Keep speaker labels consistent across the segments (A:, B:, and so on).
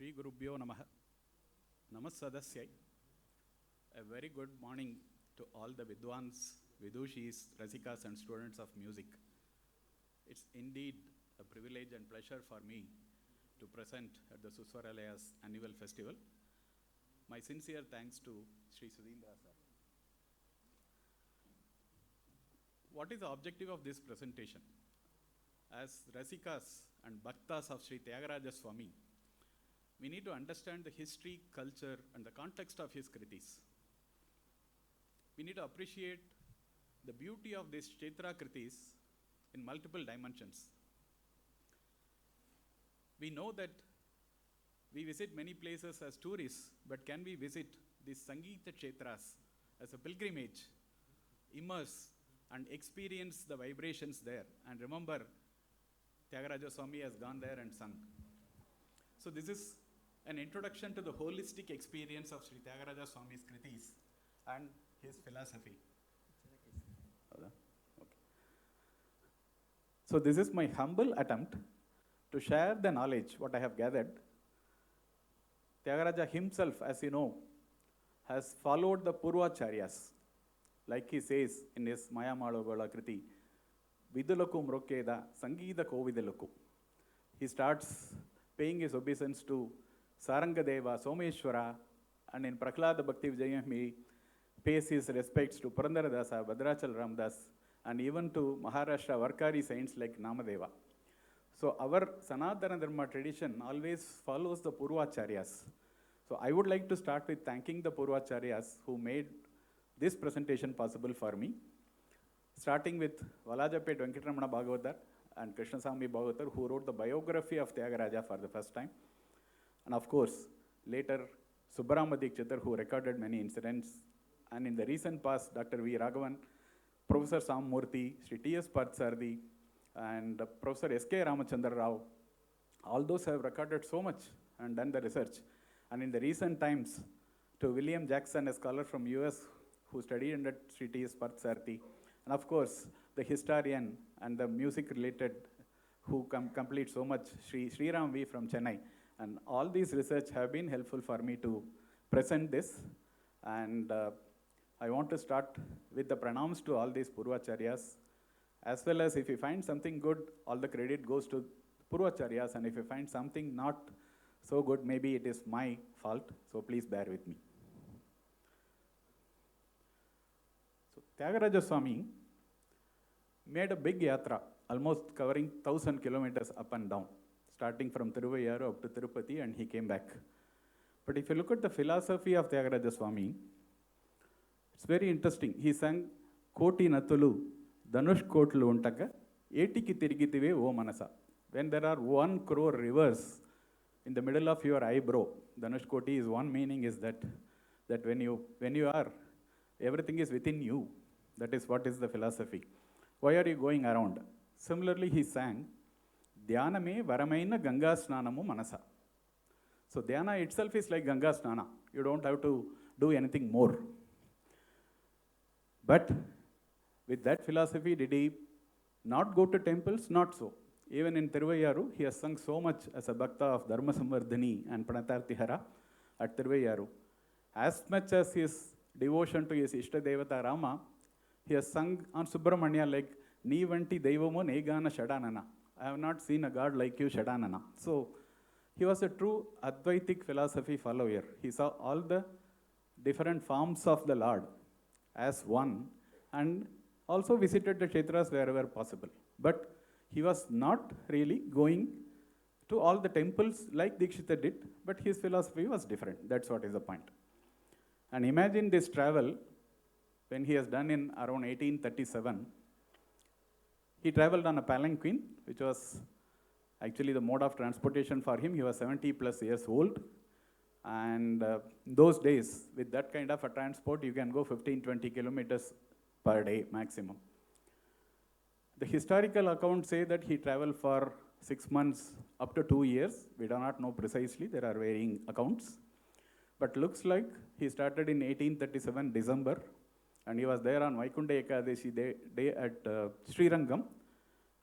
A: Shri Gurubhyo Namaha. Namassadasyai. A very good morning to all the Vidwans, Vidushis, Rasikas and students of music. It's indeed a privilege and pleasure for me to present at the Suswaralaya's annual festival. My sincere thanks to Sri Sudhindra sir. What is the objective of this presentation? As Rasikas and Bhaktas of Sri Thyagaraja Swamy, we need to understand the history, culture, and the context of his kritis. We need to appreciate the beauty of these Kshetra kritis in multiple dimensions. We know that we visit many places as tourists, but can we visit these Sangeeta Kshetras as a pilgrimage, immerse and experience the vibrations there? And remember, Thyagaraja Swamy has gone there and sung. So this is an introduction to the holistic experience of Sri Thyagaraja Swamy's kritis and his philosophy. Okay. So this is my humble attempt to share the knowledge, what I have gathered. Thyagaraja himself, as you know, has followed the Purvacharyas. Like he says in his Maya Malogola kriti, Vidulaku Mrokeda, Sangeeta Kovidalaku. He starts paying his obeisance to Sarangadeva, Someshwara, and in Prahlada Bhakti Vijayam he pays his respects to Purandaradasa, Bhadrachal Ramdas, and even to Maharashtra Varkari saints like Namadeva. So our Sanatana Dharma tradition always follows the Purvacharyas. So I would like to start with thanking the Purvacharyas who made this presentation possible for me. Starting with Valajapet Venkatramana Bhagavatar and Krishnaswamy Bhagavatar, who wrote the biography of Thyagaraja for the first time. And of course, later Subbarama Dikshitar, who recorded many incidents. And in the recent past, Dr. V. Raghavan, Professor Sam Murthy, Sri T.S. Parthsarthi, and Professor S.K. Ramachandra Rao. All those have recorded so much and done the research. And in the recent times, to William Jackson, a scholar from US who studied under Sri T.S. Parthsarthi, and of course, the historian and the music related who complete so much, Sriram V from Chennai. And all these research have been helpful for me to present this. And I want to start with the pranams to all these Purvacharyas, as well as if you find something good, all the credit goes to Purvacharyas, and if you find something not so good, maybe it is my fault, so please bear with me. So Thyagaraja Swamy made a big yatra, almost covering 1,000 kilometers up and down, starting from Tiruvayyaru up to Tirupati, and he came back. But if you look at the philosophy of Thyagaraja Swamy, it's very interesting. He sang Koti Natulu, Danush Kotlu Untaga, Etiki Tirgitive O Manasa. When there are 1 crore rivers in the middle of your eyebrow, Danush Koti is one meaning is that when you are, everything is within you. That is what is the philosophy. Why are you going around? Similarly, he sang, Dhyaname Varamaina Ganga Snanamu Manasa. So Dhyana itself is like Ganga Snana. You don't have to do anything more. But with that philosophy, did he not go to temples? Not so. Even in Tiruvayyaru, he has sung so much as a bhakta of Dharma Samvardhani and Pranatartihara at Tiruvayyaru. As much as his devotion to his Ishta Devata Rama, he has sung on Subramanya like, Ni vanti Deivamo Negana Shadanana. I have not seen a god like you, Shadanana. So he was a true Advaitic philosophy follower. He saw all the different forms of the Lord as one, and also visited the Kshetras wherever possible. But he was not really going to all the temples like Dikshita did, but his philosophy was different. That's what is the point. And imagine this travel when he has done in around 1837. He traveled on a palanquin, which was actually the mode of transportation for him. He was 70 plus years old. And in those days, with that kind of a transport, you can go 15-20 kilometers per day maximum. The historical accounts say that he traveled for 6 months up to 2 years. We do not know precisely. There are varying accounts. But looks like he started in 1837 December. And he was there on Vaikunta Ekadashi day at Srirangam.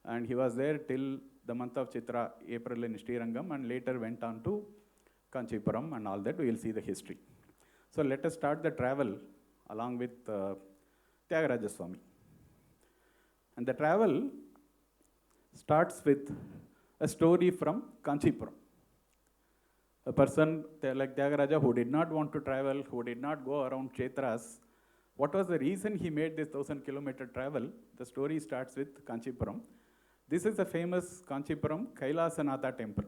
A: And he was there till the month of Chitra, April in Srirangam, and later went on to Kanchipuram and all that, we will see the history. So let us start the travel along with Thyagaraja Swamy. And the travel starts with a story from Kanchipuram. A person like Thyagaraja who did not want to travel, who did not go around Kshetras, what was the reason he made this 1,000-kilometer travel? The story starts with Kanchipuram. This is a famous Kanchipuram Kailasanatha temple.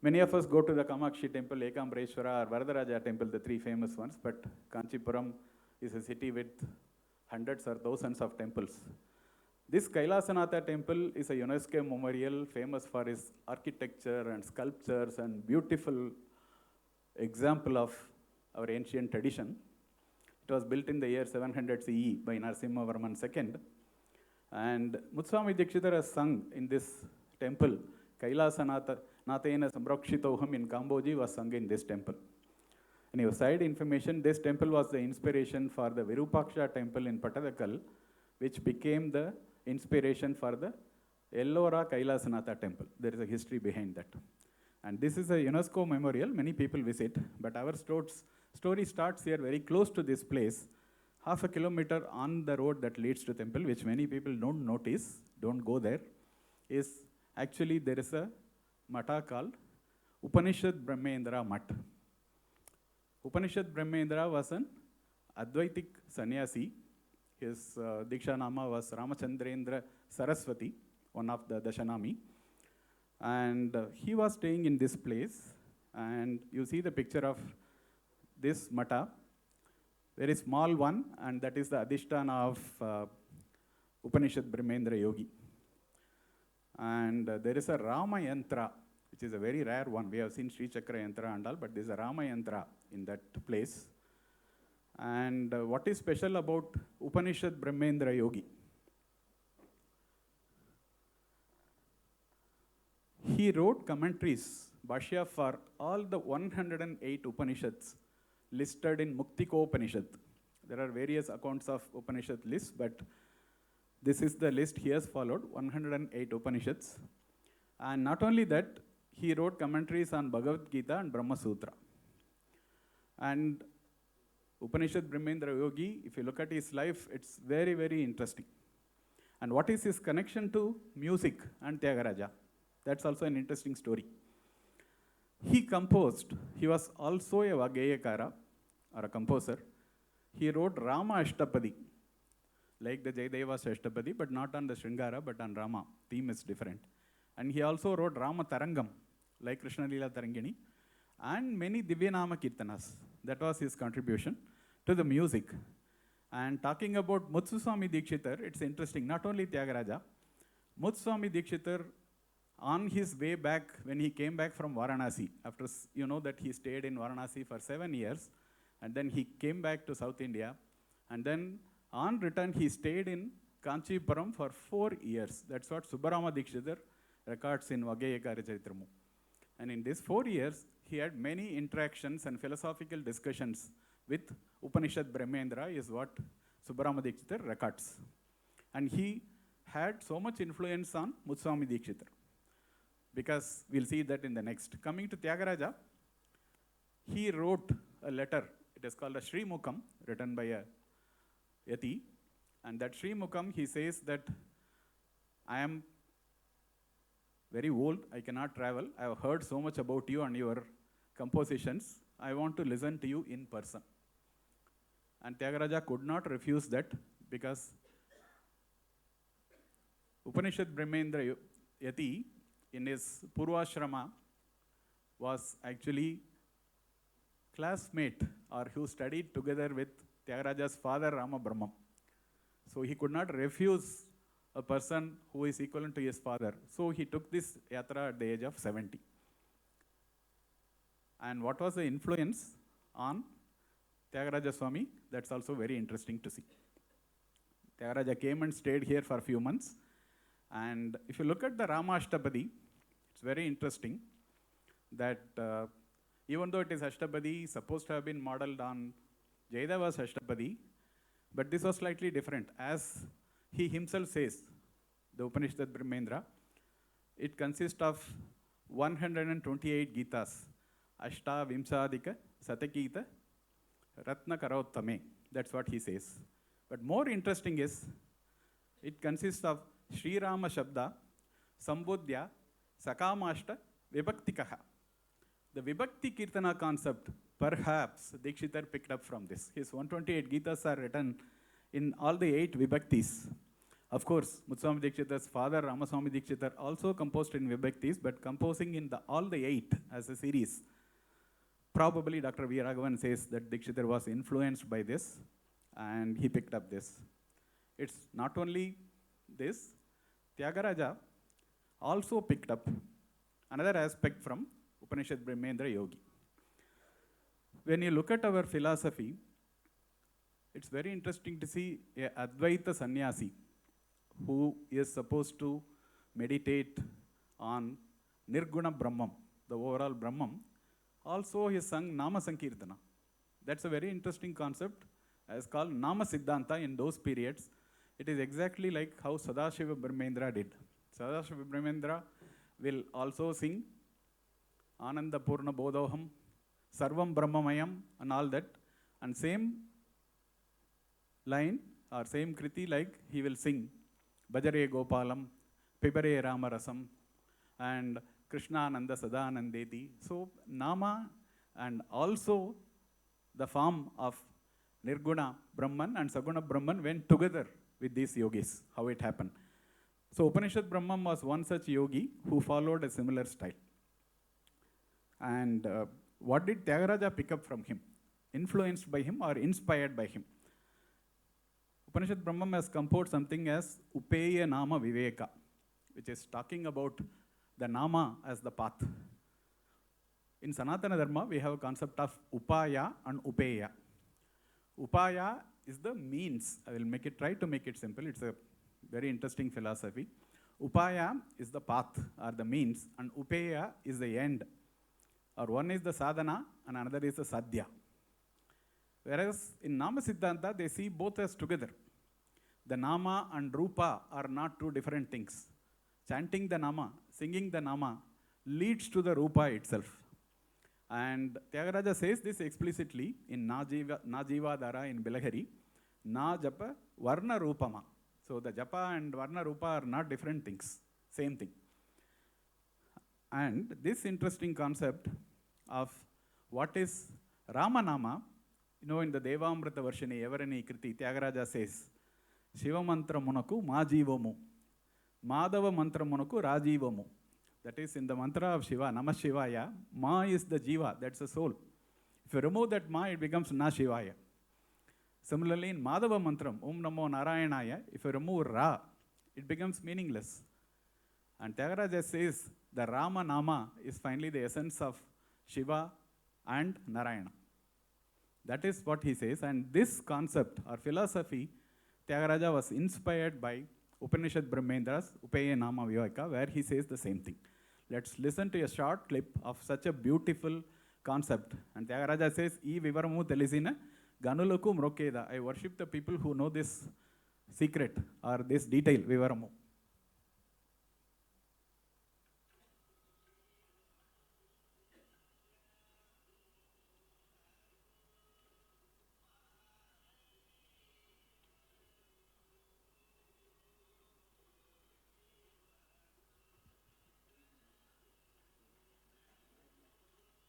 A: Many of us go to the Kamakshi temple, Ekambreshwara or Varadaraja temple, the three famous ones, but Kanchipuram is a city with hundreds or thousands of temples. This Kailasanatha temple is a UNESCO memorial famous for its architecture and sculptures and beautiful example of our ancient tradition. It was built in the year 700 CE by Narasimhavarman II. And Mutswami Dikshitar has sung in this temple, Kailasanatha Nathena Samrakshitoham in Kamboji was sung in this temple. And your side information, this temple was the inspiration for the Virupaksha temple in Patadakal, which became the inspiration for the Ellora Kailasanatha temple. There is a history behind that. And this is a UNESCO memorial, many people visit, but our story starts here very close to this place, half a kilometer on the road that leads to temple, which many people don't notice, don't go there, is actually there is a mata called Upanishad Brahmendra Mat. Upanishad Brahmendra was an Advaitic sannyasi. His Diksha Nama was Ramachandrendra Saraswati, one of the Dashanami. And he was staying in this place. And you see the picture of this mata, very small one, and that is the Adhisthana of Upanishad Brahmendra Yogi. And there is a Rama Yantra, which is a very rare one. We have seen Sri Chakra Yantra and all, but there is a Rama Yantra in that place. And what is special about Upanishad Brahmendra Yogi? He wrote commentaries, Bhashya, for all the 108 Upanishads listed in Muktikopanishad. There are various accounts of Upanishad lists, but this is the list he has followed, 108 Upanishads. And not only that, he wrote commentaries on Bhagavad Gita and Brahma Sutra. And Upanishad Brahmendra Yogi, if you look at his life, it's very, very interesting. And what is his connection to music and Thyagaraja? That's also an interesting story. He was also a Vagayakara, or a composer. He wrote Rama Ashtapadi, like the Jayadeva's Ashtapadi, but not on the Sringara, but on Rama. Theme is different. And he also wrote Rama Tarangam, like Krishna Leela Tarangini, and many Divyanama Kirtanas. That was his contribution to the music. And talking about Mutswami Dikshitar, it's interesting, not only Thyagaraja, Mutswami Dikshitar, on his way back, when he came back from Varanasi, after, you know that he stayed in Varanasi for 7 years, and then he came back to South India, and then on return, he stayed in Kanchipuram for 4 years. That's what Subbarama Dikshitar records in Vagayakara Charitramu. And in these 4 years, he had many interactions and philosophical discussions with Upanishad Brahmendra, is what Subbarama Dikshitar records. And he had so much influence on Mutswami Dikshitar, because we'll see that in the next. Coming to Thyagaraja, he wrote a letter. It is called a Shri Mukam, written by a Yati. And that Shri Mukam, he says that I am very old, I cannot travel. I have heard so much about you and your compositions. I want to listen to you in person. And Thyagaraja could not refuse that, because Upanishad Brahmendra Yati, in his Purvashrama, was actually classmate, or who studied together with Tyagaraja's father Rama Brahmam. So he could not refuse a person who is equivalent to his father. So he took this yatra at the age of 70. And what was the influence on Thyagaraja Swami? That's also very interesting to see. Thyagaraja came and stayed here for a few months. And if you look at the Rama Ashtapadi, it's very interesting that even though it is Ashtapadi, supposed to have been modeled on Jayadeva's Ashtapadi, but this was slightly different. As he himself says, the Upanishad Brahmendra, it consists of 128 Gitas. Ashta Vimsadika Satakita Ratna Karottame. That's what he says. But more interesting is, it consists of Sri Rama Shabda, Sambodhya, Sakamashta, Vibhaktikaha. The Vibhakti Kirtana concept, perhaps Dikshitar picked up from this. His 128 Gitas are written in all the 8 Vibhaktis. Of course, Mutswami Dikshitar's father, Ramaswamy Dikshitar, also composed in Vibhaktis, but composing in all the 8 as a series. Probably Dr. V. Raghavan says that Dikshitar was influenced by this, and he picked up this. It's not only this, Thyagaraja also picked up another aspect from Upanishad Brahmendra Yogi. When you look at our philosophy, it's very interesting to see a Advaita sannyasi who is supposed to meditate on Nirguna Brahman, the overall Brahman. Also he sung Nama Sankirtana. That's a very interesting concept as called Nama Siddhanta in those periods. It is exactly like how Sadashiva Brahmendra did. Sadashiva Brahmendra will also sing Ananda Purna Bodhoham, Sarvam Brahmamayam and all that. And same line or same kriti like he will sing Bhajare Gopalam, Pibare Ramarasam and Krishnananda Sadanandeti. So Nama and also the form of Nirguna Brahman and Saguna Brahman went together with these yogis, how it happened. So Upanishad Brahman was one such yogi who followed a similar style. And what did Thyagaraja pick up from him? Influenced by him or inspired by him? Upanishad Brahman has composed something as Upeya Nama Viveka, which is talking about the Nama as the path. In Sanatana Dharma, we have a concept of Upaya and Upeya. Upaya is the means. I will try to make it simple. It's a very interesting philosophy. Upaya is the path or the means, and Upeya is the end. Or one is the sadhana and another is the sadhya. Whereas in Nama Siddhanta, they see both as together. The Nama and Rupa are not two different things. Chanting the Nama, singing the Nama leads to the Rupa itself. And Thyagaraja says this explicitly in Najiva Dara in Bilahari, Na Japa Varna Rupama. So the Japa and Varna Rupa are not different things, same thing. And this interesting concept of what is Ramanama, in the Devamrita Varshini, Everani Kriti, Thyagaraja says, Shiva Mantra Munaku Majivamu, Madhava Mantra Munaku Rajivamu. That is in the mantra of Shiva, Namah Shivaya, Ma is the Jiva, that's the soul. If you remove that Ma, it becomes Na Shivaya. Similarly, in Madhava Mantram, Om Namo Narayanaya, if you remove Ra, it becomes meaningless. And Thyagaraja says the Rama Nama is finally the essence of Shiva and Narayana. That is what he says. And this concept or philosophy, Thyagaraja was inspired by Upanishad Brahmendra's Upeya Nama Viveka, where he says the same thing. Let's listen to a short clip of such a beautiful concept. And Thyagaraja says, E Vivaramu Telisina Ganulaku Mrokeda. I worship the people who know this secret or this detail, Vivaramu.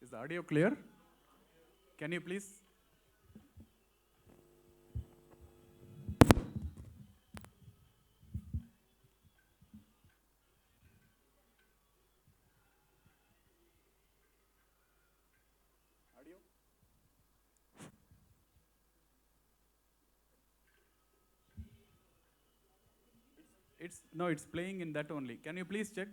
A: Is the audio clear? Can you please? Audio? It's playing in that only. Can you please check?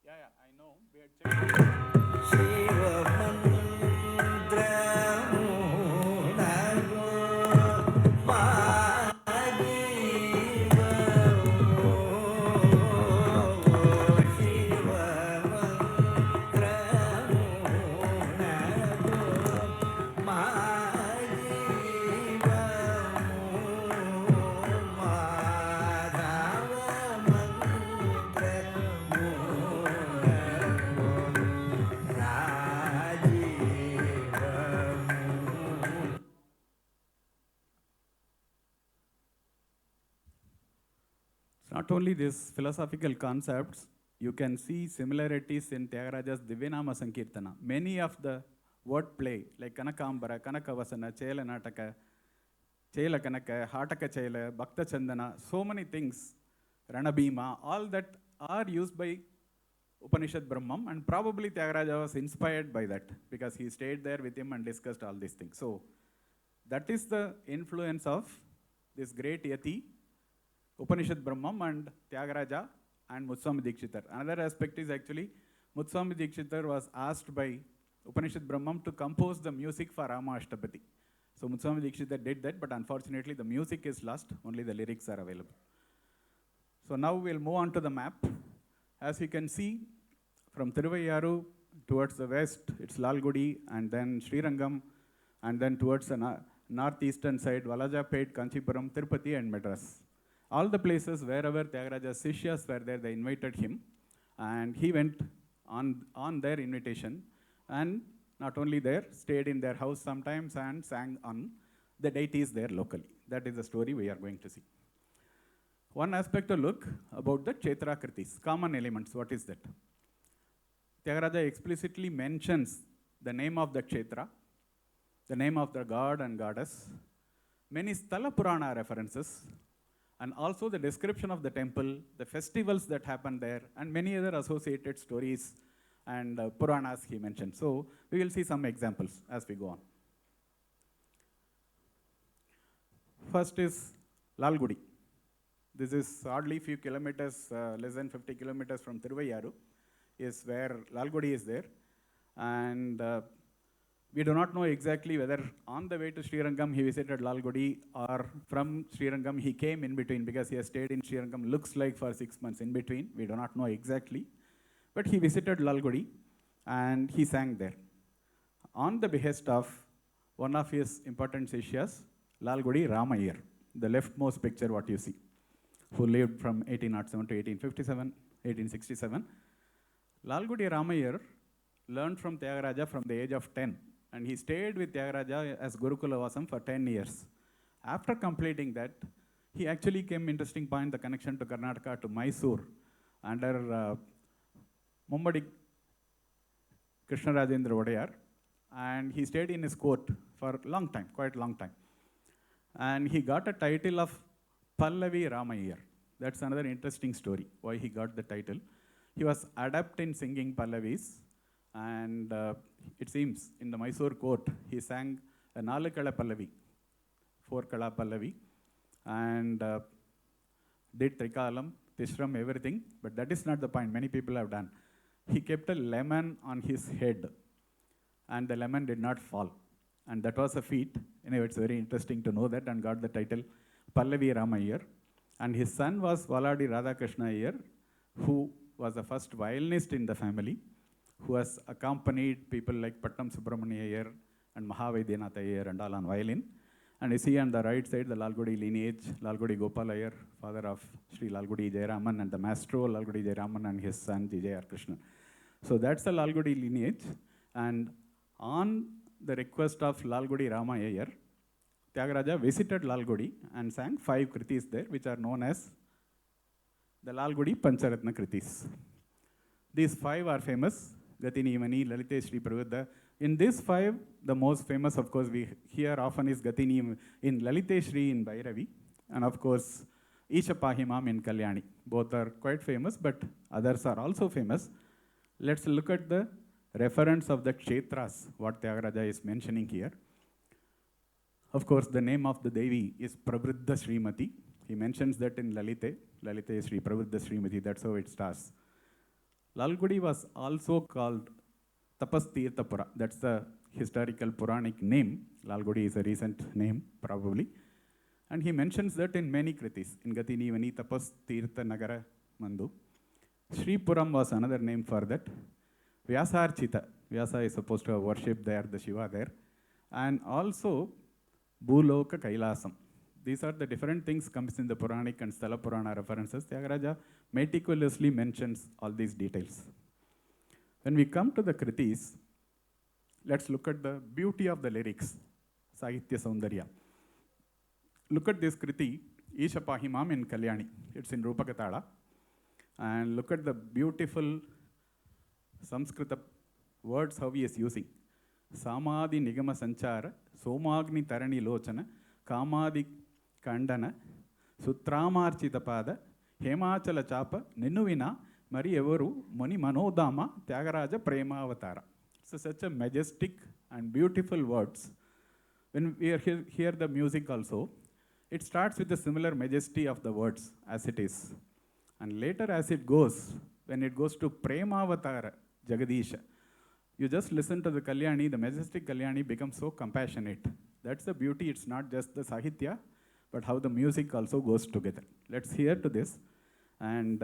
A: Yeah, I know. We had checked. Not only these philosophical concepts, you can see similarities in Thyagaraja's Divyanama Sankirtana. Many of the wordplay, like Kanakambara, Kanakavasana, Chela Nataka, Chela Kanaka, Hataka Chela, Bhakta Chandana, so many things, Ranabhima, all that are used by Upanishad Brahmam, and probably Thyagaraja was inspired by that because he stayed there with him and discussed all these things. So that is the influence of this great Yati, Upanishad Brahmam and Thyagaraja and Swamy Dikshitar. Another aspect is actually Swamy Dikshitar was asked by Upanishad Brahmam to compose the music for Rama Ashtapati. So Swamy Dikshitar did that, but unfortunately the music is lost, only the lyrics are available. So now we'll move on to the map. As you can see, from Thiruvayaru towards the west, it's Lalgudi, and then Srirangam, and then towards the northeastern side, Valajapet, Kanchipuram, Tirupati, and Madras. All the places wherever Tyagaraja's Sishyas were there, they invited him, and he went on their invitation, and not only there, stayed in their house sometimes and sang on the deities there locally. That is the story we are going to see. One aspect to look about the Kshetra Kritis, common elements. What is that? Tyagaraja explicitly mentions the name of the Kshetra, the name of the god and goddess, many Sthala Purana references, and also the description of the temple, the festivals that happen there, and many other associated stories and Puranas he mentioned. So we will see some examples as we go on. First is Lalgudi. This is hardly few kilometers, less than 50 kilometers from Thiruvayaru, is where Lalgudi is there. And we do not know exactly whether on the way to Srirangam he visited Lalgudi or from Srirangam he came in between, because he has stayed in Srirangam, looks like for 6 months in between. We do not know exactly. But he visited Lalgudi and he sang there. On the behest of one of his important Sishyas, Lalgudi Ramayar, the leftmost picture what you see, who lived from 1807 to 1867. Lalgudi Ramayar learned from Thyagaraja from the age of 10, and he stayed with Thyagaraja as Gurukula Vasam for 10 years. After completing that, he actually came, interesting point, the connection to Karnataka, to Mysore, under Mummadi Krishnarajendra Vodayar, and he stayed in his court for a long time, quite a long time. And he got a title of Pallavi Ramayar. That's another interesting story, why he got the title. He was adept in singing Pallavis, and it seems in the Mysore court, he sang a Nalakala Pallavi, 4-Kala Pallavi, and did Trikalam, Tishram, everything, but that is not the point, many people have done. He kept a lemon on his head, and the lemon did not fall. And that was a feat. Anyway, it's very interesting to know that, and got the title Pallavi Ramayar. And his son was Valadi Radhakrishna Iyer, who was the first violinist in the family, who has accompanied people like Pattam Subramania Iyer and Mahavaidyanath Iyer and all on violin. And you see on the right side the Lalgudi lineage, Lalgudi Gopal Iyer, father of Sri Lalgudi Jayaraman, and the maestro Lalgudi Jayaraman and his son Vijaya Krishnan. So that's the Lalgudi lineage. And on the request of Lalgudi Rama Iyer, Thyagaraja visited Lalgudi and sang 5 kritis there, which are known as the Lalgudi Pancharatna kritis. These 5 are famous: Gatini Imani, Lalite Shri Pravudha. In these 5, the most famous, of course, we hear often is Gatini in Lalite Shri in Bhairavi, and of course, Isha Pahimam in Kalyani. Both are quite famous, but others are also famous. Let's look at the reference of the Kshetras, what Thyagaraja is mentioning here. Of course, the name of the Devi is Pravriddha Srimati. he mentions that in Lalite. Lalite is Sri Pravruddha Srimati, that's how it starts. Lalgudi was also called Tapas Tirthapura. That's the historical Puranic name. Lalgudi is a recent name, probably. And he mentions that in many kritis. In Gatini Vani Tapas Tirtha Nagara Mandu. Sri Puram was another name for that. Vyasarchita. Vyasa is supposed to have worshipped there, the Shiva there. And also Bhuloka Kailasam. These are the different things comes in the Puranic and Sthala Purana references. Thyagaraja meticulously mentions all these details. When we come to the kritis, let's look at the beauty of the lyrics, Sahitya Saundarya. Look at this kriti, Isha Pahimam in Kalyani. It's in Rupakatala. And look at the beautiful Samskrita words how he is using. Samadhi Nigama Sanchara, Somagni Tarani Lochana, Kamadi Kandana, Sutramarchita Pada, Hemachala Chapa, Ninuvina, Mari Evaru, Muni Manodama, Thyagaraja Prema Avatara. So such a majestic and beautiful words. When we hear the music also, it starts with the similar majesty of the words as it is. And later as it goes, when it goes to Prema Avatara, Jagadisha, you just listen to the Kalyani, the majestic Kalyani becomes so compassionate. That's the beauty, it's not just the Sahitya, but how the music also goes together. Let's hear to this. And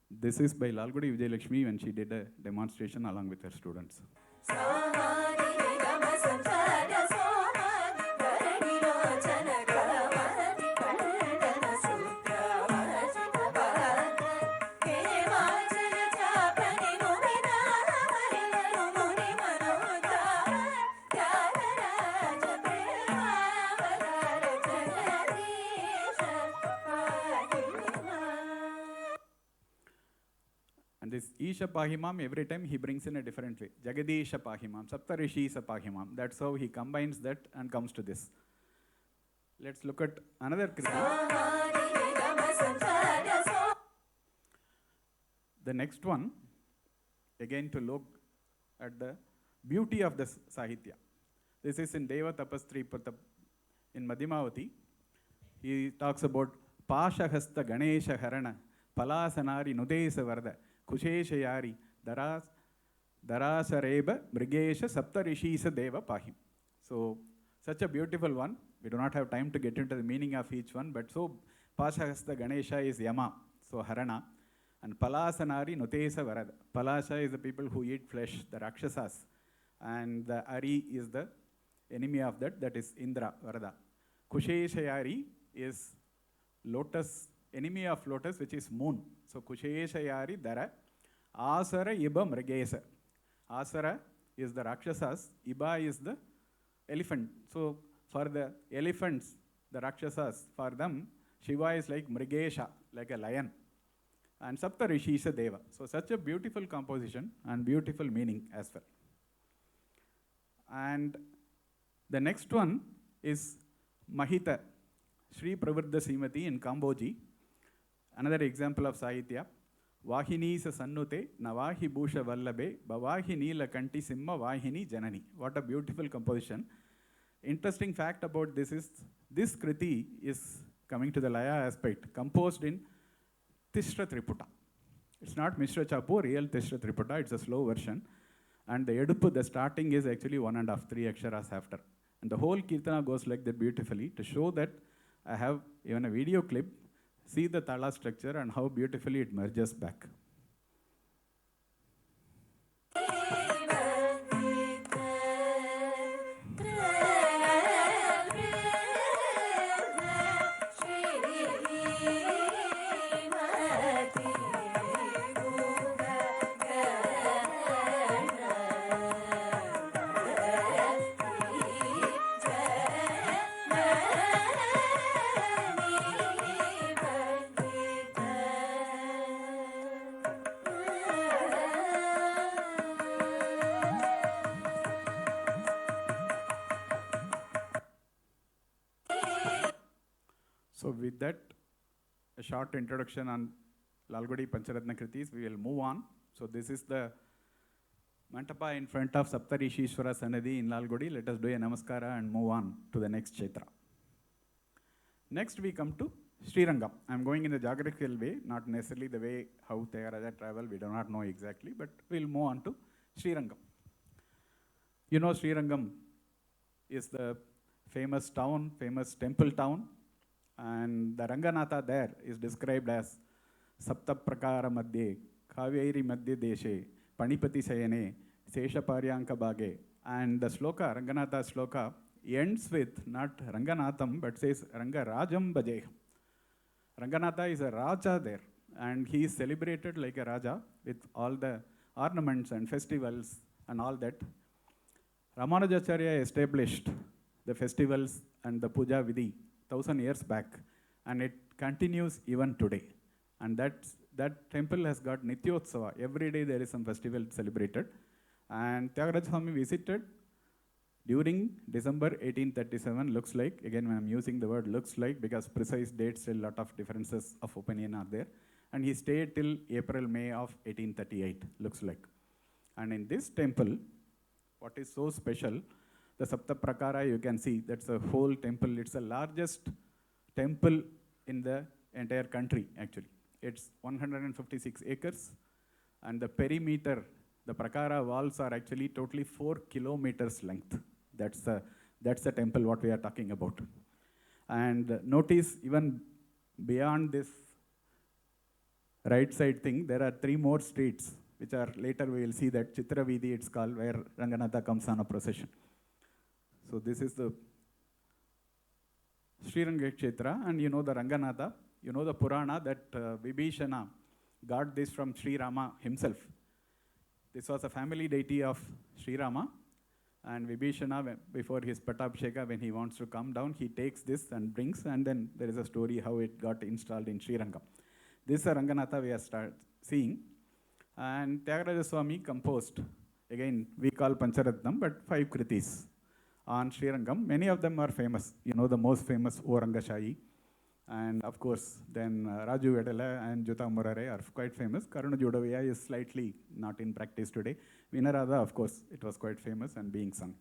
A: this is by Lalgudi Vijaya Lakshmi when she did a demonstration along with her students. This Isha Pahimam, every time he brings in a different way. Jagadisha Pahimam, Saptarishisa Pahimam. That's how he combines that and comes to this. Let's look at another kriti. The next one, again to look at the beauty of the Sahitya. This is in Deva Tapastri Pratap in Madhimavati. He talks about Pashahasta Ganesha Harana, Palasanari Nudesa Varda. Kusheshayari, Darasareba, Mrigesha, Saptarishisa Deva Pahim. So, such a beautiful one. We do not have time to get into the meaning of each one, but so Pashahasta Ganesha is Yama, so Harana, and Palasanari Nutesa Varada. Palasha is the people who eat flesh, the Rakshasas, and the Ari is the enemy of that is Indra, Varada. Kusheshayari is lotus, enemy of lotus, which is moon. So Kusheshayari Dara, Asara Iba Mrigesa. Asara is the Rakshasas, Iba is the elephant. So for the elephants, the Rakshasas, for them, Shiva is like Mrigesha, like a lion. And Sapta Rishisha Deva. So such a beautiful composition and beautiful meaning as well. And the next one is Mahita, Sri Pravruddha Srimati in Kamboji. Another example of Sahitya. Vahini sa sannute navahi bhusha vallabe bavahi neela kanti simma vahini janani. What a beautiful composition. Interesting fact about this is, this kriti is coming to the Laya aspect, composed in Tishra Triputa. It's not Mishra Chapu, real Tishra Triputa, it's a slow version. And the Edupu, the starting is actually 1.5, 3 aksharas after. And the whole Kirtana goes like that beautifully. To show that, I have even a video clip. See the Tala structure and how beautifully it merges back. So with that, a short introduction on Lalgudi Pancharatna Kritis, we will move on. So this is the Mantapa in front of Saptarishishwara Sanadhi in Lalgudi. Let us do a Namaskara and move on to the next Kshetra. Next we come to Srirangam. I'm going in the geographical way, not necessarily the way how Thyagaraja travel, we do not know exactly, but we'll move on to Srirangam. You know, Srirangam is the famous town, famous temple town, and the Ranganatha there is described as Sapta Prakara Madhye, Kaveri Madhye Deshe, Panipati Sayane, Sesha Paryanka Bhage. And the sloka, Ranganatha sloka, ends with not Ranganatham, but says Rangarajam Bhaje. Ranganatha is a Raja there, and he is celebrated like a Raja with all the ornaments and festivals and all that. Ramanujacharya established the festivals and the puja vidhi 1000 years back, and it continues even today. And that temple has got Nityotsava. Every day there is some festival celebrated. And Thyagaraja Swamy visited during December 1837, looks like. Again, when I'm using the word looks like, because precise dates, still a lot of differences of opinion are there. And he stayed till April, May of 1838, looks like. And in this temple, what is so special, the Sapta Prakara, you can see, that's a whole temple. It's the largest temple in the entire country, actually. It's 156 acres, and the perimeter, the Prakara walls are actually totally 4 kilometers length. That's the temple what we are talking about. And notice even beyond this right side thing, there are 3 more streets, which are later we will see that Chitra Vidhi it's called, where Ranganatha comes on a procession. So this is the Sriranga Kshetra, and you know the Ranganatha, you know the Purana that Vibhishana got this from Sri Rama himself. This was a family deity of Sri Rama, and Vibhishana, before his Patabhisheka, when he wants to come down, he takes this and brings, and then there is a story how it got installed in Srirangam. This is a Ranganatha we are seeing, and Thyagaraja Swamy composed, again we call Pancharatnam, but 5 kritis on Srirangam. Many of them are famous. You know the most famous O Rangashayi, and of course then Raju Vedala and Juta Murare are quite famous. Karuna Judavaya is slightly not in practice today. Vinarada, of course, it was quite famous and being sung.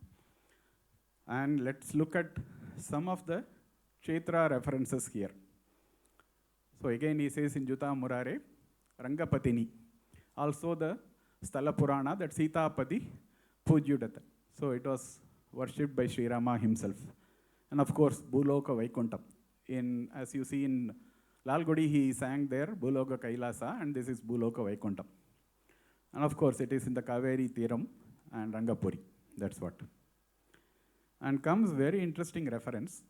A: And let's look at some of the Kshetra references here. So again he says in Juta Murare, Rangapatini. Also the Sthala Purana, that Sita Pati Pujyudata. So it was worshipped by Sri Rama himself. And of course, Bhuloka Vaikuntham. As you see in Lalgudi, he sang there, Bhuloka Kailasa, and this is Bhuloka Vaikuntham. And of course, it is in the Kaveri Thiram and Rangapuri. That's what. And comes very interesting reference.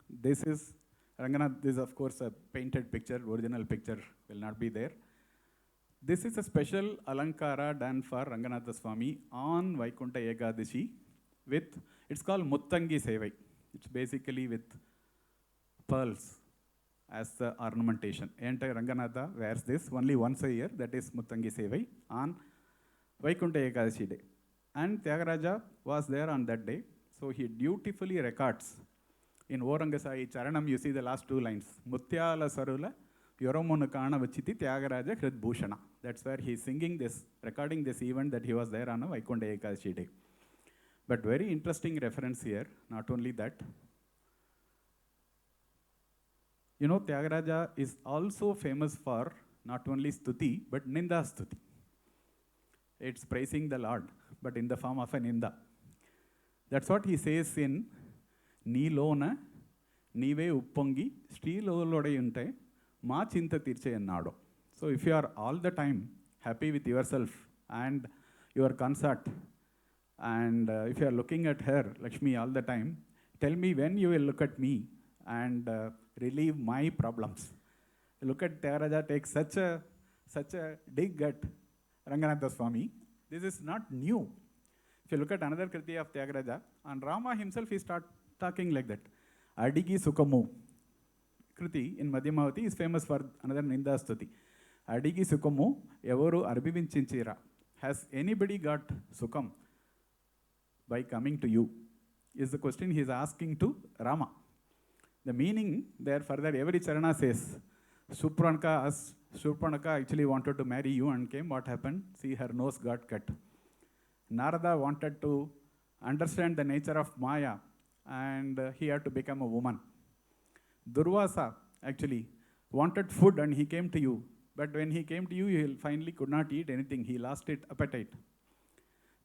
A: This is Ranganath, this is of course a painted picture, original picture will not be there. This is a special Alankara done for Ranganatha Swamy on Vaikuntha Ekadashi with, it's called Muttangi Sevai. It's basically with pearls as the ornamentation. Entire Ranganatha wears this only once a year, that is Muttangi Sevai on Vaikuntha Ekadashi day. And Thyagaraja was there on that day, so he dutifully records. In Orangasai Charanam, you see the last 2 lines. Mutyala Sarula, Yoromunukana Vachiti Thyagaraja Krit Bhushana. That's where he's singing this, recording this event that he was there on a Vaikuntha Ekadashi day. But very interesting reference here, not only that. You know, Thyagaraja is also famous for not only Stuti, but Ninda Stuti. It's praising the Lord, but in the form of a Ninda. That's what he says in Nilona, Nive Uppongi, Stilolodayunte, Ma Chinta Tirche Nado. So if you are all the time happy with yourself and your consort, and if you are looking at her, Lakshmi, all the time, tell me when you will look at me and relieve my problems. Look at Thyagaraja takes such a dig at Ranganatha Swamy. This is not new. If you look at another kriti of Thyagaraja, and Rama himself, he starts talking like that. Adigi Sukamu. Kriti in Madhyamavati is famous for another Ninda Stuti. Adigi Sukamu, Evoru Arbivinchinchira. Has anybody got Sukam by coming to you? Is the question he is asking to Rama. The meaning there further, every Charana says, Surpanaka actually wanted to marry you and came. What happened? See, her nose got cut. Narada wanted to understand the nature of Maya, and he had to become a woman. Durvasa actually wanted food and he came to you. But when he came to you, he finally could not eat anything. He lost his appetite.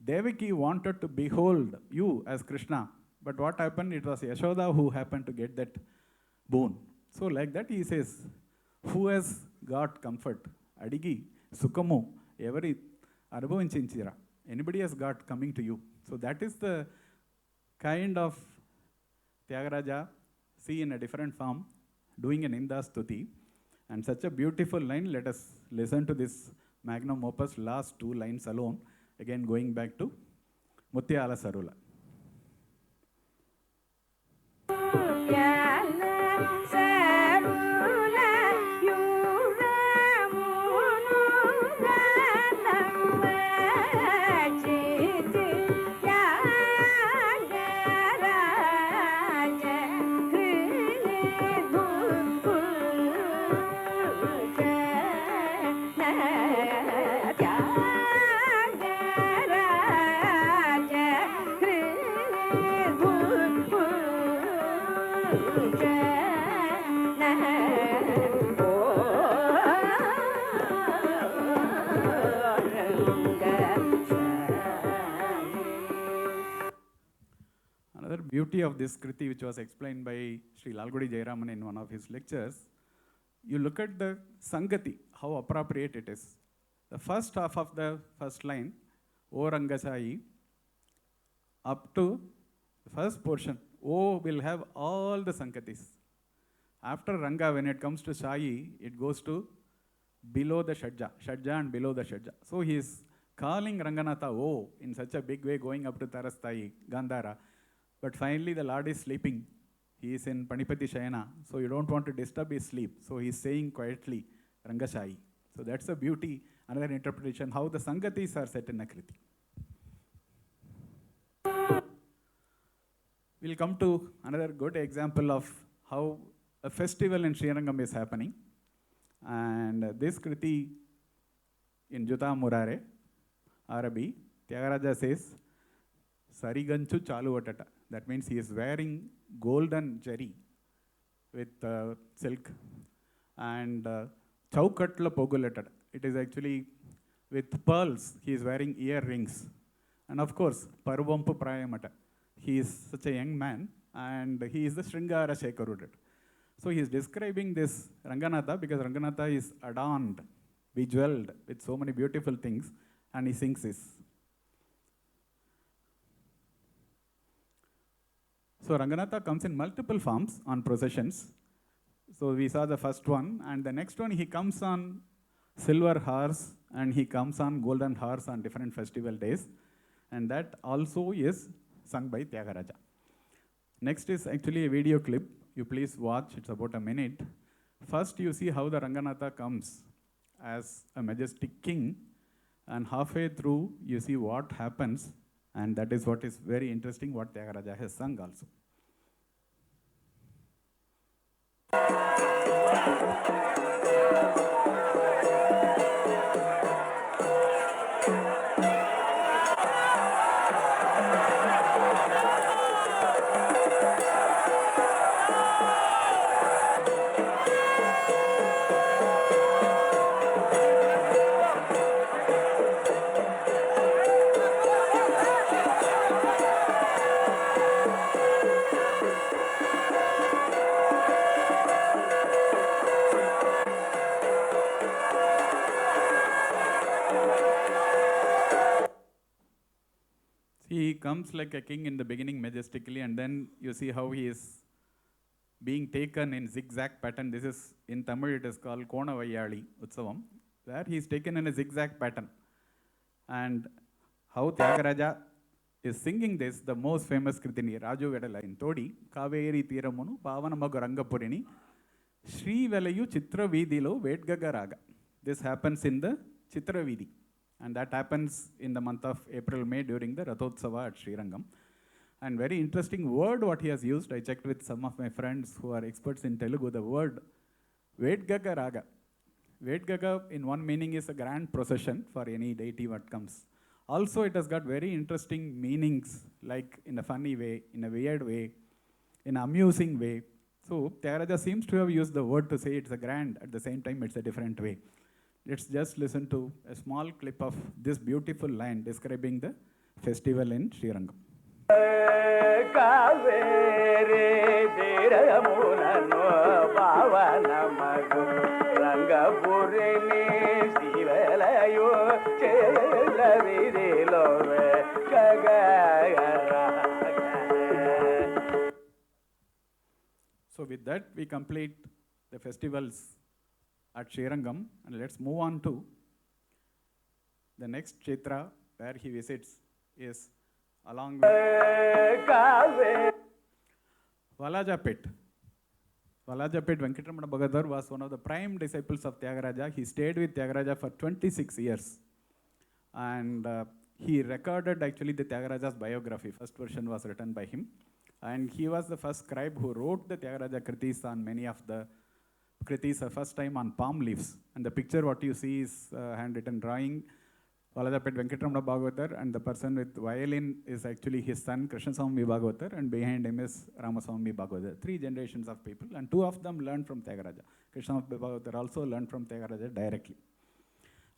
A: Devaki wanted to behold you as Krishna. But what happened? It was Yashoda who happened to get that boon. So like that he says, who has got comfort? Adigi, Sukamu, every Arabhavinchinchira. Anybody has got coming to you. So that is the kind of Thyagaraja see in a different form, doing an Inda Stuti. And such a beautiful line, let us listen to this magnum opus, last 2 lines alone. Again going back to Mutyala Sarula. Another beauty of this Kriti, which was explained by Sri Lalgudi Jayaraman in one of his lectures, you look at the Sangati, how appropriate it is. The first half of the first line, O Rangasai, up to the first portion, O will have all the Sankatis. After Ranga, when it comes to Sai, it goes to below the Shadja and below the Shadja. So he is calling Ranganatha O in such a big way, going up to Tarastai, Gandhara. But finally the Lord is sleeping. He is in Panipati Shayana, so you don't want to disturb his sleep. So he is saying quietly, Rangasai. So that's the beauty, another interpretation, how the Sangatis are set in a Kriti. We'll come to another good example of how a festival in Srirangam is happening. And this Kriti in Juta Murare, Arabi, Thyagaraja says, Sariganchu Chaluvatata. That means he is wearing golden jerry with silk. And Chaukatla Pogulatata. It is actually with pearls. He is wearing earrings. And of course, Parvampu Prayamata. He is such a young man and he is the Sringara Shekarudat. So he is describing this Ranganatha because Ranganatha is adorned, bejeweled with so many beautiful things, and he sings this. So Ranganatha comes in multiple forms on processions. So we saw the first one, and the next one he comes on silver horse and he comes on golden horse on different festival days, and that also is sung by Thyagaraja. Next is actually a video clip. You please watch, it's about a minute. First you see how the Ranganatha comes as a majestic king, and halfway through you see what happens, and that is what is very interesting, what Thyagaraja has sung also. He comes like a king in the beginning majestically, and then you see how he is being taken in zigzag pattern. This is, in Tamil it is called Kona Vayyali Utsavam, where he is taken in a zigzag pattern. And how Thyagaraja is singing this, the most famous Kritini, Raju Vedala in Todi, Kaveri Tiramunu, Pavanamaga Rangapurini, Shri Velayu Chitra Vidilo Vedgaga Raga. This happens in the Chitra Vidi. And that happens in the month of April, May during the Rathotsava at Srirangam. And very interesting word what he has used. I checked with some of my friends who are experts in Telugu, the word Vedgaga Raga. Vedgaga in one meaning is a grand procession for any deity what comes. Also it has got very interesting meanings, like in a funny way, in a weird way, in an amusing way. So Tyagaraja seems to have used the word to say it's a grand, at the same time it's a different way. Let's just listen to a small clip of this beautiful line describing the festival in Srirangam. So with that, we complete the festivals at Srirangam, and let's move on to the next Kshetra where he visits is along with Valajapet. Valajapet Venkatramana Bhagadar was one of the prime disciples of Thyagaraja. He stayed with Thyagaraja for 26 years. And he recorded actually the Tyagaraja's biography. First version was written by him. And he was the first scribe who wrote the Thyagaraja Kritis on many of the Kritis the first time on palm leaves. And the picture what you see is handwritten drawing. Valajapet Venkatramana Bhagavatar, and the person with violin is actually his son Krishnaswamy Bhagavatar, and behind him is Ramaswamy Bhagavatar. 3 generations of people, and 2 of them learned from Thyagaraja. Krishnaswamy Bhagavatar also learned from Thyagaraja directly.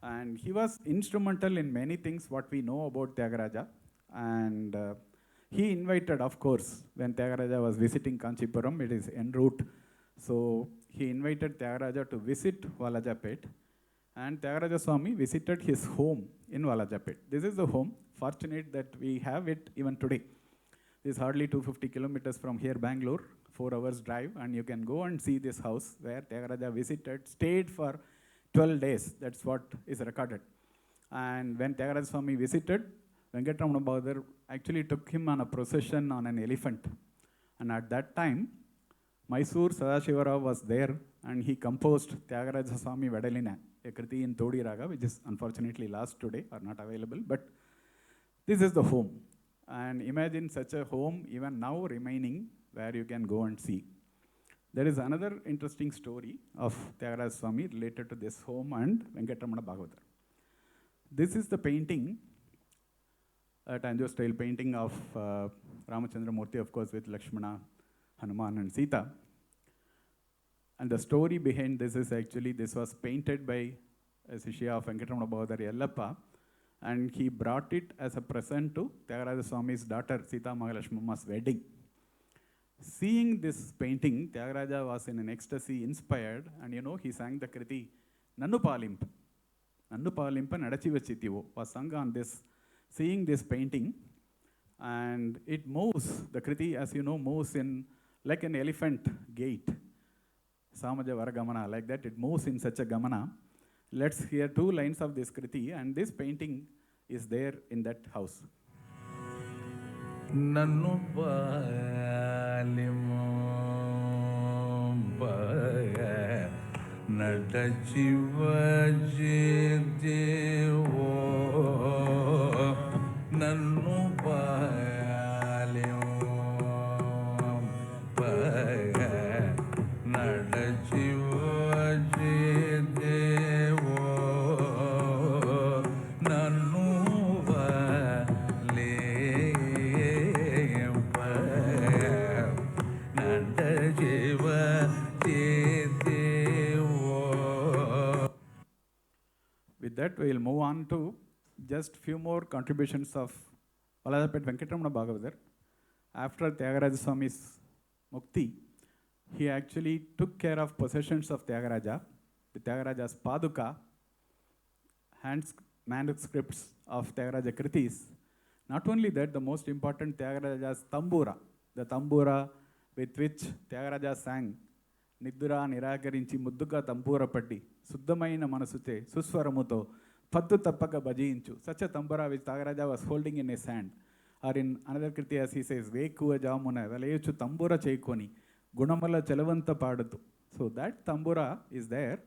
A: And he was instrumental in many things what we know about Thyagaraja. And he invited, of course, when Thyagaraja was visiting Kanchipuram, it is en route. So he invited Thyagaraja to visit Valajapet. And Thyagaraja Swami visited his home in Valajapet. This is the home. Fortunate that we have it even today. This is hardly 250 kilometers from here, Bangalore, 4 hours drive, and you can go and see this house where Thyagaraja visited, stayed for 12 days. That's what is recorded. And when Thyagaraja Swami visited, Venkatramana Bhagavatar actually took him on a procession on an elephant. And at that time, Mysore Sadashivarao was there, and he composed Thyagaraja Swami Vedalina, a kriti in Todi Raga, which is unfortunately lost today or not available, but this is the home. And imagine such a home even now remaining where you can go and see. There is another interesting story of Thyagaraja Swami related to this home and Venkatramana Bhagavatar. This is the painting, a Tanjore style painting of Ramachandra Murthy, of course, with Lakshmana, Hanuman and Sita. And the story behind this is actually, this was painted by a Shishya of Venkatramana Bhagavatar Yellappa, and he brought it as a present to Thyagaraja Swami's daughter, Sita Mahalakshmamma's wedding. Seeing this painting, Thyagaraja was in an ecstasy, inspired, and he sang the kriti, Nannu Palimpa. Nannu Palimpa Nadachivachitivo was sung on this, seeing this painting, and it moves, the kriti, as you know, moves in like an elephant gait. Samaja Varagamana, like that, it moves in such a gamana. Let's hear 2 lines of this kriti, and this painting is there in that house.
B: Nannu palimpa nadachivachitivo Nannu
A: With that, we will move on to just few more contributions of Valajapet Venkatramana Bhagavatar. After Thyagaraja Swami's Mukti, he actually took care of possessions of Thyagaraja, the Tyagaraja's Paduka, manuscripts of Thyagaraja Kritis. Not only that, the most important, Tyagaraja's Tambura, the Tambura with which Thyagaraja sang, Nidura Nirakarinchi Mudduka Tambura Patti, Suddhamaina Manasute, Suswaramuto, Pattu Tappaka Bhajinchu. Such a tambura which Thyagaraja was holding in his hand. Or in another kriti, as he says, Vekuva Jamuna, Velayechu Tambura Cheikoni, Gunamala Chalavanta Padatu. So that tambura is there.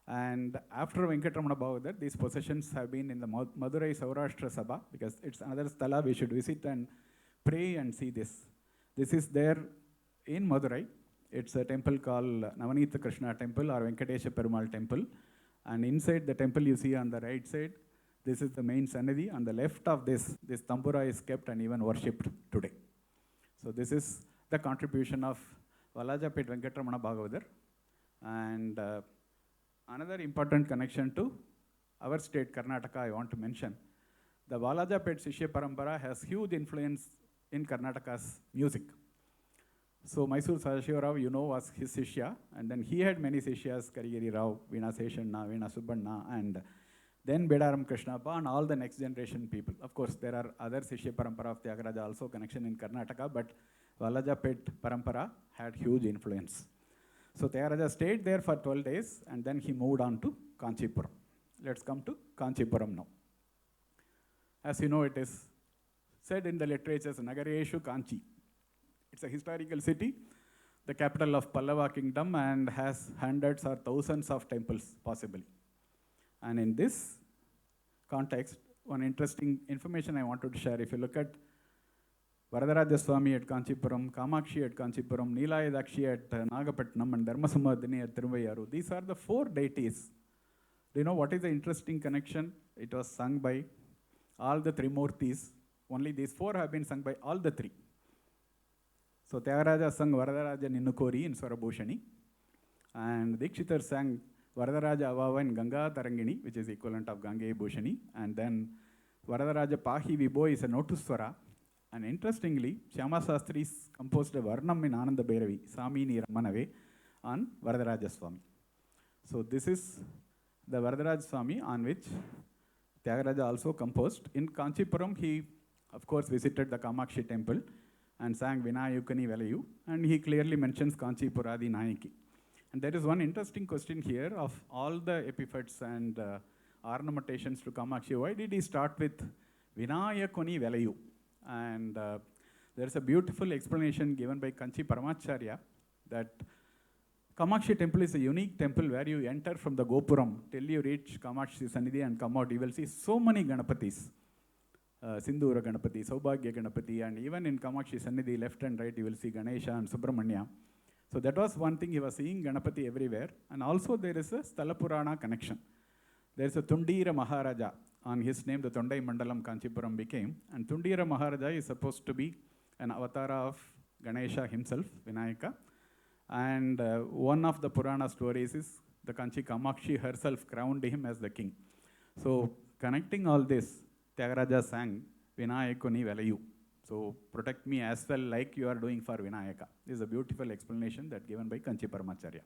A: And after Venkatramana Bhagavatar, these possessions have been in the Madurai Saurashtra Sabha, because it's another sthala we should visit and pray and see this. This is there in Madurai. It's a temple called Navanitha Krishna Temple or Venkatesha Perumal Temple. And inside the temple you see on the right side, this is the main Sannidhi. On the left of this tambura is kept and even worshipped today. So this is the contribution of Valajapet Venkatramana Bhagavathar. And another important connection to our state, Karnataka, I want to mention. The Valajapet Shishya Parampara has huge influence in Karnataka's music. So Mysore Sadashiva Rao, you know, was his Shishya, and then he had many Shishyas, Karigiri Rao, Veena Seshanna, Veena Subbanna, and then Bedaram Krishnappa, and all the next generation people. Of course, there are other Shishya Parampara of Thyagaraja also connection in Karnataka, but Valajapet Parampara had huge influence. So Thyagaraja stayed there for 12 days, and then he moved on to Kanchipuram. Let's come to Kanchipuram now. As you know, it is said in the literatures, Nagareshu Kanchi. It's a historical city, the capital of Pallava kingdom, and has hundreds or thousands of temples, possibly. And in this context, one interesting information I wanted to share. If you look at Varadaraja Swamy at Kanchipuram, Kamakshi at Kanchipuram, Neelayadakshi at Nagapattinam, and Dharmasamadhini at Thiruvayaru, these are the 4 deities. Do you know what is the interesting connection? It was sung by all the Trimurtis. Only these 4 have been sung by all the 3. So Thyagaraja sang Varadaraja Ninnukori in Swarabhushani, and Dikshitar sang Varadaraja Avava in Ganga Tarangini, which is equivalent of Gange Bhushani, and then Varadaraja Pahi Vibho is a Notuswara. And interestingly, Shyama Sastri composed a Varnam in Ananda Bhairavi, Samini Ramanave, on Varadaraja Swami. So this is the Varadaraja Swami on which Thyagaraja also composed. In Kanchipuram, he of course visited the Kamakshi temple and sang Vinayukani Velayu, and he clearly mentions Kanchipuradi Nayaki. And there is one interesting question here of all the epithets and ornamentations to Kamakshi. Why did he start with Vinayakani Velayu? And there is a beautiful explanation given by Kanchi Paramacharya that Kamakshi temple is a unique temple where you enter from the Gopuram till you reach Kamakshi Sannidhi and come out. You will see so many Ganapatis. Sindhura Ganapati, Saubhagya Ganapati, and even in Kamakshi Sannidhi, left and right, you will see Ganesha and Subramanya. So that was one thing, he was seeing Ganapati everywhere. And also there is a Sthala Purana connection. There is a Tundira Maharaja. On his name, the Tondai Mandalam Kanchipuram became. And Tundira Maharaja is supposed to be an avatara of Ganesha himself, Vinayaka. And one of the Purana stories is the Kanchi Kamakshi herself crowned him as the king. So connecting all this, Thyagaraja sang Vinayakuni Velayu. So protect me as well like you are doing for Vinayaka. This is a beautiful explanation that given by Kanchi Paramacharya.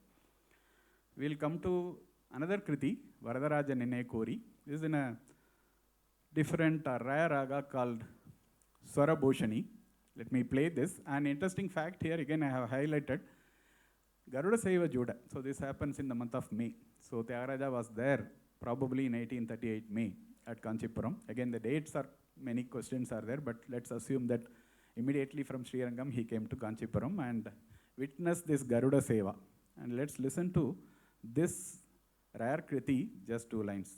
A: We'll come to another Kriti, Varadaraja Ninne Kori. This is in a different rare raga called Swarabhushani. Let me play this. An interesting fact here, again I have highlighted, Garuda Saiva Juda. So this happens in the month of May. So Thyagaraja was there probably in 1838 May at Kanchipuram. Again, the dates are, many questions are there, but let's assume that immediately from Srirangam he came to Kanchipuram and witnessed this Garuda Seva. And let's listen to this rare Kriti, just 2 lines.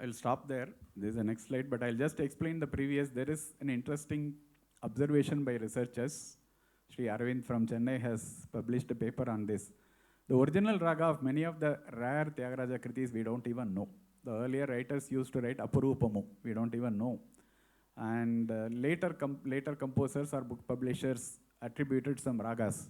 A: I'll stop there. This is the next slide, but I'll just explain the previous. There is an interesting observation by researchers. Sri Arvind from Chennai has published a paper on this. The original raga of many of the rare Thyagaraja Kritis we don't even know. The earlier writers used to write Apurupamu. We don't even know. And later composers or book publishers attributed some ragas.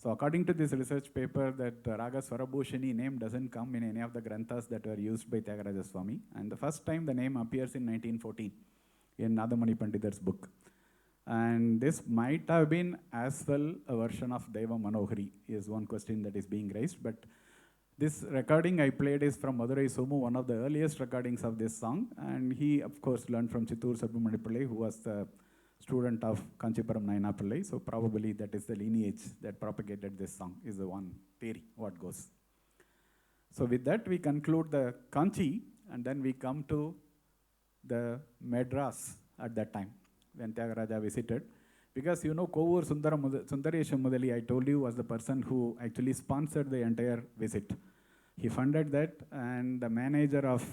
A: So according to this research paper, that Raga Swarabhushani name doesn't come in any of the granthas that were used by Thyagaraja Swami. And the first time the name appears in 1914 in Nadamani Pandithar's book. And this might have been as well a version of Deva Manohari, is one question that is being raised. But this recording I played is from Madurai Somu, one of the earliest recordings of this song. And he, of course, learned from Chittur Subramani Pillai, who was the student of Kanchipuram Naina Pillai. So probably that is the lineage that propagated this song, is the one theory, what goes. So with that, we conclude the Kanchi, and then we come to the Madras at that time, when Thyagaraja visited. Because you know, Kovur Sundaresha Mudali, I told you, was the person who actually sponsored the entire visit. He funded that, and the manager of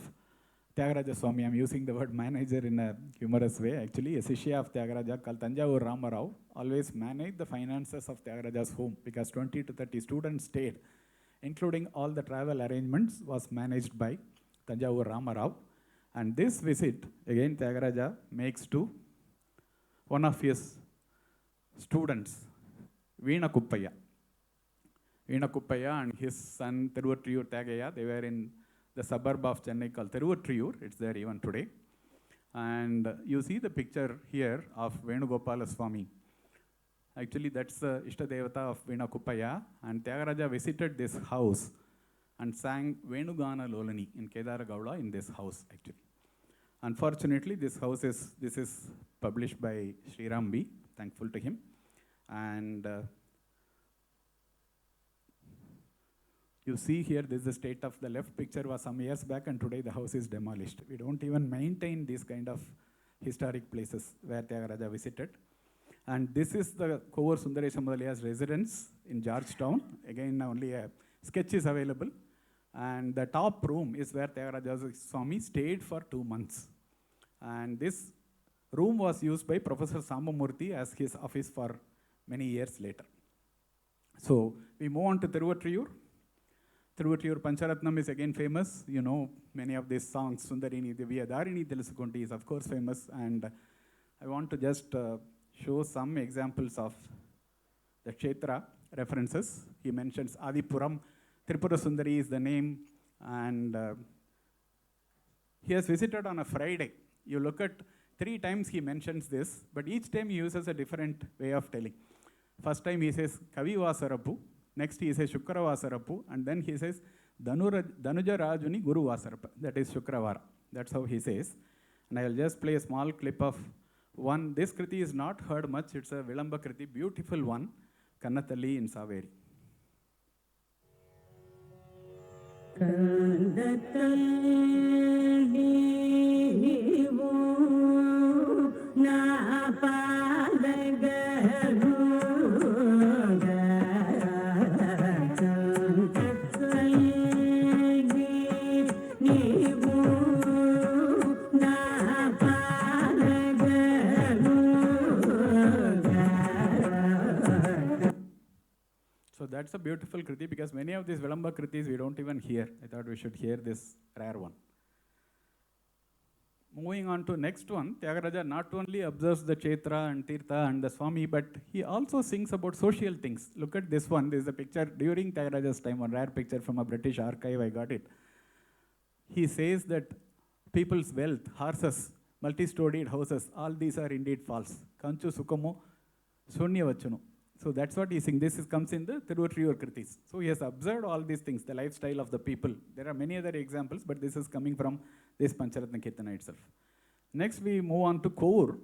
A: Thyagaraja Swamy, I'm using the word manager in a humorous way, actually, a Shishya of Thyagaraja called Tanjavur Ramarao, always managed the finances of Tyagaraja's home because 20 to 30 students stayed, including all the travel arrangements was managed by Tanjavur Ramarao. And this visit, again, Tyagaraja makes to one of his students, Veena Kuppaya. Veena Kuppaya and his son Thiruvattriyur Tyagaya, they were in the suburb of Chennai called Thiruvattriyur. It's there even today. And you see the picture here of Venugopala Swamy. Actually, that's the Ishtadevata of Veena Kuppaya. And Tyagaraja visited this house and sang Venugana Lolani in Kedaragowda in this house, actually. Unfortunately, this is published by Sriram V, thankful to him. And you see here, this is the state of the left picture was some years back, and today the house is demolished. We don't even maintain these kind of historic places where Tyagaraja visited. And this is the Kovur Sundaresha Mudaliya's residence in Georgetown. Again, only a sketch is available. And the top room is where Tyagaraja Swamy stayed for 2 months. And this room was used by Professor Samamurthy as his office for many years later. So we move on to Thiruvattriyur. Thiruvattriyur Pancharatnam is again famous. You know many of these songs. Sundarini Divya Dharini Telusukonti is of course famous. And I want to just show some examples of the Kshetra references. He mentions Adipuram. Tripura Sundari is the name. And he has visited on a Friday. You look at 3 times he mentions this, but each time he uses a different way of telling. First time he says Kavi Vasarapu. Next he says Shukra Vasarapu. And then he says Danuja Rajuni Guru Vasarapa. That is Shukravara. That's how he says. And I will just play a small clip of one. This Kriti is not heard much. It's a Vilamba Kriti, beautiful one. Kannathalli in Saveri. So that's a beautiful Kriti because many of these Vilamba Kritis we don't even hear. I thought we should hear this rare one. Moving on to next one, Tyagaraja not only observes the Kshetra and Tirtha and the Swami, but he also sings about social things. Look at this one. This is a picture during Tyagaraja's time, one rare picture from a British archive, I got it. He says that people's wealth, horses, multi-storied houses, all these are indeed false. Kanchu Sukamo, Sunya Vachunu. So that's what he's saying. This comes in the Thiruvattriyur Kritis. So he has observed all these things, the lifestyle of the people. There are many other examples, but this is coming from this Pancharatna Kirtana itself. Next we move on to Kovur,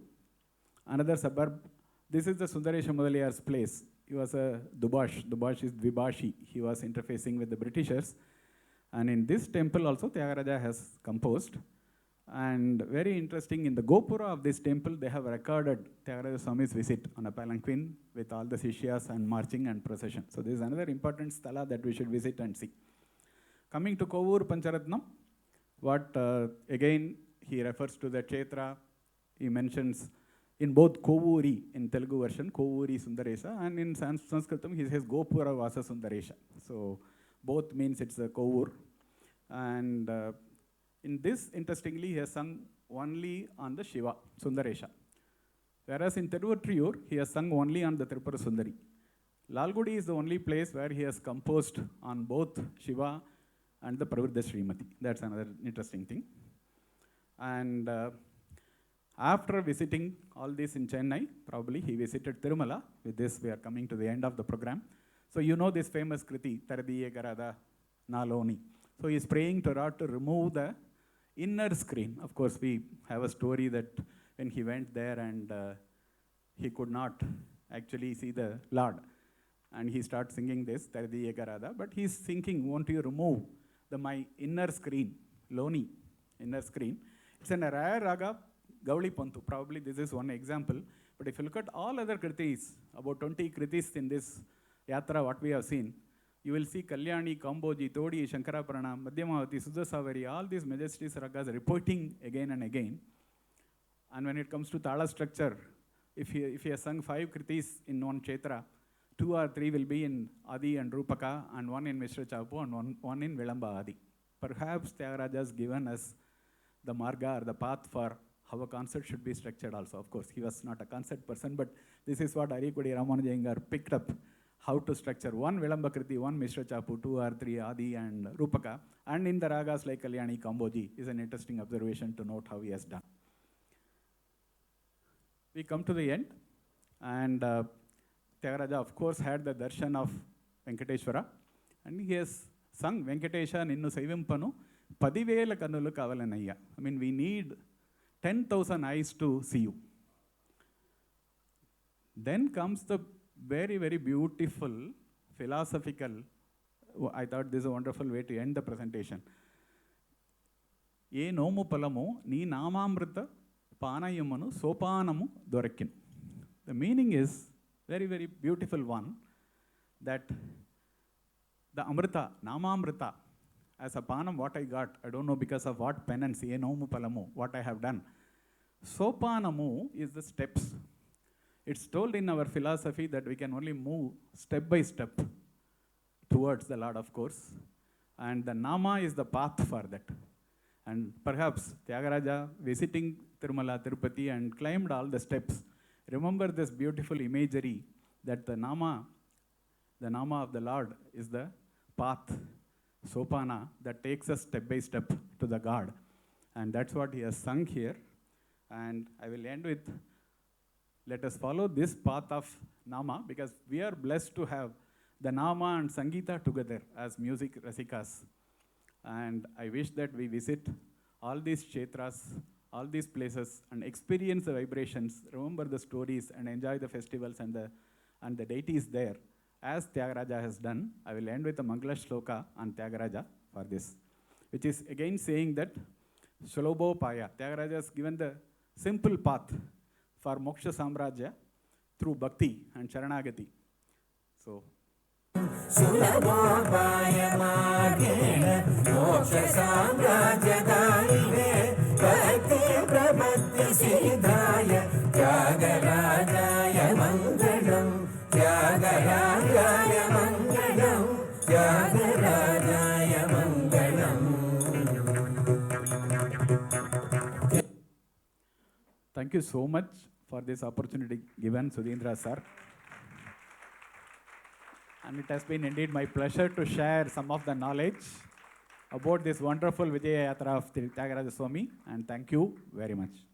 A: another suburb. This is the Sundaresha Mudaliar's place. He was a Dubash. Dubash is Dvibashi. He was interfacing with the Britishers. And in this temple also Tyagaraja has composed. And very interesting, in the Gopura of this temple, they have recorded Thyagaraja Swamy's visit on a palanquin with all the Sishyas and marching and procession. So this is another important sthala that we should visit and see. Coming to Kovur Pancharatnam, what again he refers to the Kshetra. He mentions in both Kovuri, in Telugu version, Kovuri Sundaresha, and in Sanskritam he says Gopura Vasa Sundaresha. So both means it's a Kovur. And in this, interestingly, he has sung only on the Shiva, Sundaresha. Whereas in Thiruvattriyur, he has sung only on the Tripura Sundari. Lalgudi is the only place where he has composed on both Shiva and the Pravriddha Srimati. That's another interesting thing. And after visiting all this in Chennai, probably he visited Tirumala. With this, we are coming to the end of the program. So you know this famous Kriti, Taradiye Garada Naloni. So he is praying to God to remove the inner screen. Of course, we have a story that when he went there and he could not actually see the Lord. And he starts singing this, Taradiye Garada. But he's thinking, won't you remove my inner screen, Loni, inner screen. It's a rare raga, Gauli Pantu. Probably this is one example. But if you look at all other kritis, about 20 kritis in this yatra, what we have seen, you will see Kalyani, Kamboji, Todi, Shankaraparana, Madhyamavati, Sudasavari, all these majesties ragas repeating again and again. And when it comes to Tala structure, if he has sung 5 kritis in one Chetra, 2 or 3 will be in Adi and Rupaka, and 1 in Mishra Chapu, and one in Vilamba Adi. Perhaps Thyagaraja has given us the marga or the path for how a concert should be structured also. Of course, he was not a concert person, but this is what Arikudi Ramanujayengar picked up, how to structure 1 Vilamba Kriti, 1 Mishra Chapu, 2 or 3 Adi and Rupaka, and in the ragas like Kalyani, Kamboji is an interesting observation to note how he has done. We come to the end, and Thyagaraja, of course, had the darshan of Venkateshwara, and he has sung Venkatesha Ninnu Saivimpanu, Padivela Kannulu Kavalanayya. I mean, we need 10,000 eyes to see you. Then comes the very, very beautiful philosophical, I thought this is a wonderful way to end the presentation. Ye nomu palamu, ni namamrita panayamanu sopanamu dorakin. The meaning is very, very beautiful one, that the amrita, namamrita, as a panam, what I got, I don't know because of what penance, ye nomu palamu, what I have done. Sopanamu is the steps. It's told in our philosophy that we can only move step by step towards the Lord, of course. And the Nama is the path for that. And perhaps Thyagaraja visiting Tirumala, Tirupati and climbed all the steps. Remember this beautiful imagery that the Nama of the Lord is the path, Sopana, that takes us step by step to the God. And that's what he has sung here. And I will end with, let us follow this path of Nama, because we are blessed to have the Nama and Sangeeta together as music rasikas. And I wish that we visit all these kshetras, all these places, and experience the vibrations, remember the stories, and enjoy the festivals and the deities there, as Thyagaraja has done. I will end with a Mangala Shloka on Thyagaraja for this, which is again saying that Shalobho Paya. Thyagaraja has given the simple path for Moksha Samrajya through Bhakti and Sharanagati. So,
C: Sulabhopaya Magena Moksha Samrajyadayine Bhakti Prabhakti Siddhaya Thyagaraja Mangalam Thyagaraja Mangalam Thyagaraja Mangalam.
A: thank you so much for this opportunity given, Sudhindra sir. And it has been indeed my pleasure to share some of the knowledge about this wonderful Vijaya Yatra of Thyagaraja Swami, and thank you very much.